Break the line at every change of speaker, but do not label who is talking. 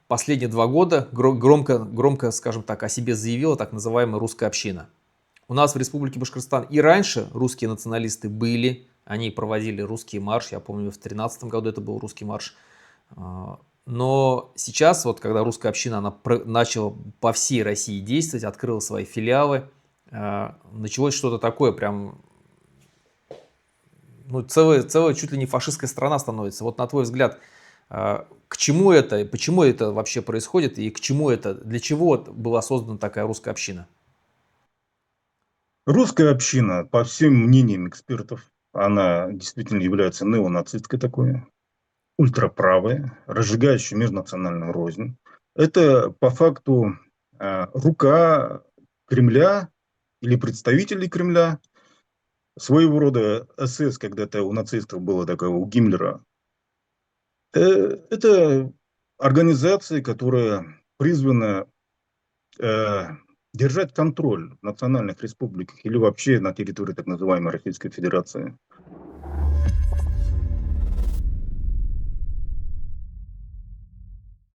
последние 2 года громко, скажем так, о себе заявила так называемая русская община. У нас в Республике Башкортостан и раньше русские националисты были, они проводили русский марш, я помню, в 2013 году это был русский марш. Но сейчас, вот когда русская община она начала по всей России действовать, открыла свои филиалы, началось что-то такое, прям, ну, целая чуть ли не фашистская страна становится. Вот на твой взгляд, к чему это, почему это вообще происходит и к чему это, для чего была создана такая русская община?
Русская община, по всем мнениям экспертов, она действительно является неонацистской такой, ультраправая, разжигающая межнациональную рознь. Это по факту рука Кремля или представителей Кремля, своего рода СС, когда-то у нацистов было такое, у Гиммлера. Это организация, которая призвана э, держать контроль в национальных республиках или вообще на территории так называемой Российской Федерации.